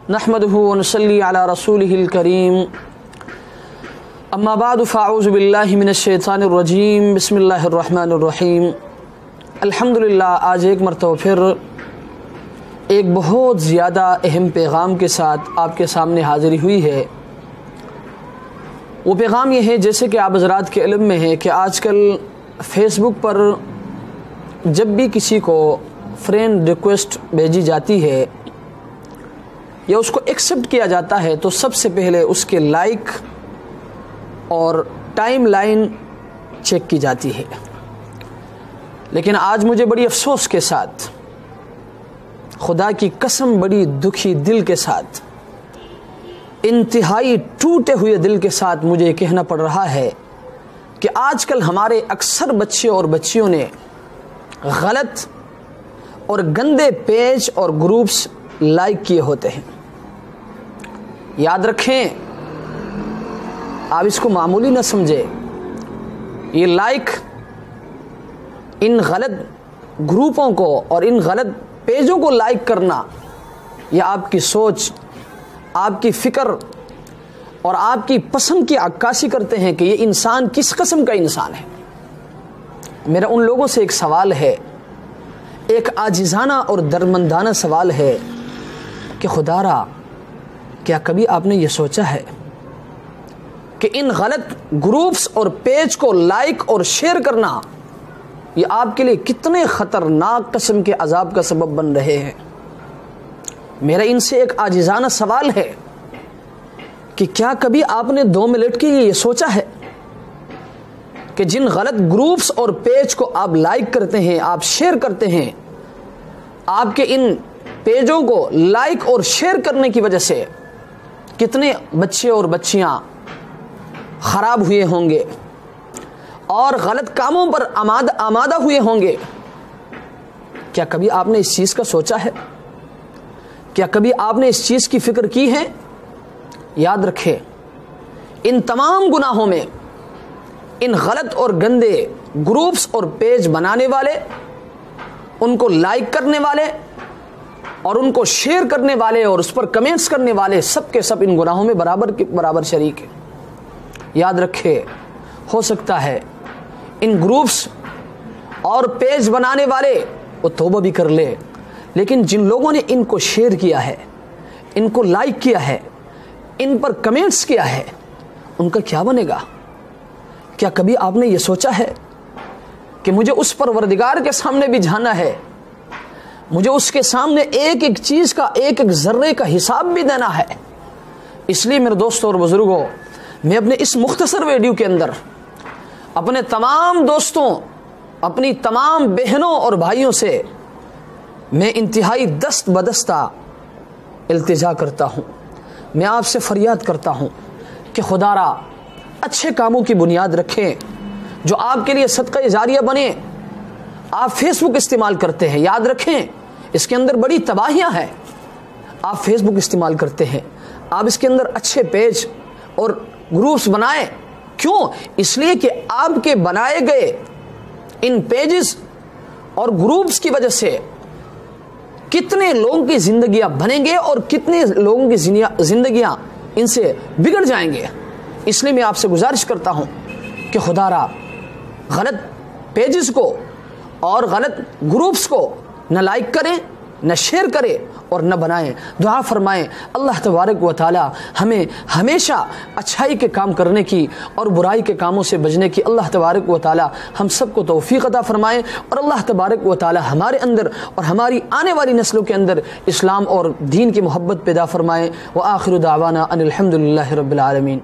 नहमदुहु व नसल्ली अला रसूलिहिल करीम अम्मा बाद फ़अऊज़ु बिल्लाहि मिनश शैतानिर रजीम बिस्मिल्लाहिर रहमानिर रहीम। अल्हम्दुलिल्लाह, आज एक मरतबा फिर एक बहुत ज़्यादा अहम पैगाम के साथ आपके सामने हाज़िरी हुई है। वो पैगाम ये है, जैसे कि आप हज़रात के इल्म में है कि आजकल फ़ेसबुक पर जब भी किसी को फ्रेंड रिक्वेस्ट भेजी जाती है या उसको एक्सेप्ट किया जाता है तो सबसे पहले उसके लाइक और टाइम लाइन चेक की जाती है। लेकिन आज मुझे बड़ी अफसोस के साथ, खुदा की कसम बड़ी दुखी दिल के साथ, इंतहाई टूटे हुए दिल के साथ मुझे कहना पड़ रहा है कि आजकल हमारे अक्सर बच्चे और बच्चियों ने गलत और गंदे पेज और ग्रुप्स लाइक किए होते हैं। याद रखें, आप इसको मामूली न समझें। ये लाइक इन गलत ग्रुपों को और इन गलत पेजों को लाइक करना, यह आपकी सोच, आपकी फ़िक्र और आपकी पसंद की अक्कासी करते हैं कि ये इंसान किस किस्म का इंसान है। मेरा उन लोगों से एक सवाल है, एक आजिज़ाना और दर्दमंदाना सवाल है कि खुदारा, क्या कभी आपने ये सोचा है कि इन गलत ग्रुप्स और पेज को लाइक और शेयर करना ये आपके लिए कितने ख़तरनाक किस्म के अजाब का सबब बन रहे हैं। मेरा इनसे एक आजिज़ाना सवाल है कि क्या कभी आपने 2 मिनट के लिए ये सोचा है कि जिन गलत ग्रुप्स और पेज को आप लाइक करते हैं, आप शेयर करते हैं, आपके इन पेजों को लाइक और शेयर करने की वजह से कितने बच्चे और बच्चियां ख़राब हुए होंगे और गलत कामों पर आमादा हुए होंगे। क्या कभी आपने इस चीज़ का सोचा है? क्या कभी आपने इस चीज़ की फ़िक्र की है? याद रखें, इन तमाम गुनाहों में इन गलत और गंदे ग्रुप्स और पेज बनाने वाले, उनको लाइक करने वाले और उनको शेयर करने वाले और उस पर कमेंट्स करने वाले, सब के सब इन गुनाहों में बराबर शरीक है। याद रखें, हो सकता है इन ग्रुप्स और पेज बनाने वाले वो तौबा भी कर ले, लेकिन जिन लोगों ने इनको शेयर किया है, इनको लाइक किया है, इन पर कमेंट्स किया है, उनका क्या बनेगा? क्या कभी आपने ये सोचा है कि मुझे उस परवरदिगार के सामने भी जाना है, मुझे उसके सामने एक एक चीज़ का, एक एक ज़र्रे का हिसाब भी देना है। इसलिए मेरे दोस्तों और बुज़ुर्गों, मैं अपने इस मुख्तसर वीडियो के अंदर अपने तमाम दोस्तों, अपनी तमाम बहनों और भाइयों से मैं इंतहाई दस्त बदस्ता इल्तिजा करता हूँ। मैं आपसे फरियाद करता हूँ कि खुदारा अच्छे कामों की बुनियाद रखें जो आपके लिए सदका जारिया बने। आप फेसबुक इस्तेमाल करते हैं, याद रखें इसके अंदर बड़ी तबाहियां हैं। आप फेसबुक इस्तेमाल करते हैं, आप इसके अंदर अच्छे पेज और ग्रुप्स बनाएं। क्यों? इसलिए कि आपके बनाए गए इन पेजेस और ग्रुप्स की वजह से कितने लोगों की जिंदगियां बनेंगे और कितने लोगों की जिंदगियां इनसे बिगड़ जाएंगे। इसलिए मैं आपसे गुजारिश करता हूं कि खुदारा गलत पेजेस को और गलत ग्रुप्स को न लाइक करें, न शेयर करें और न बनाएं। दुआ फरमाएं अल्लाह तबारक व तआला हमें हमेशा अच्छाई के काम करने की और बुराई के कामों से बचने की अल्लाह तबारक व तआला हम सबको तौफीक अता फरमाएं और अल्लाह तबारक व तआला हमारे अंदर और हमारी आने वाली नस्लों के अंदर इस्लाम और दीन की मोहब्बत पैदा फरमाएं। व आखिरु दावाना अनिल हम्दुलिल्लाहि रब्बिल आलमीन।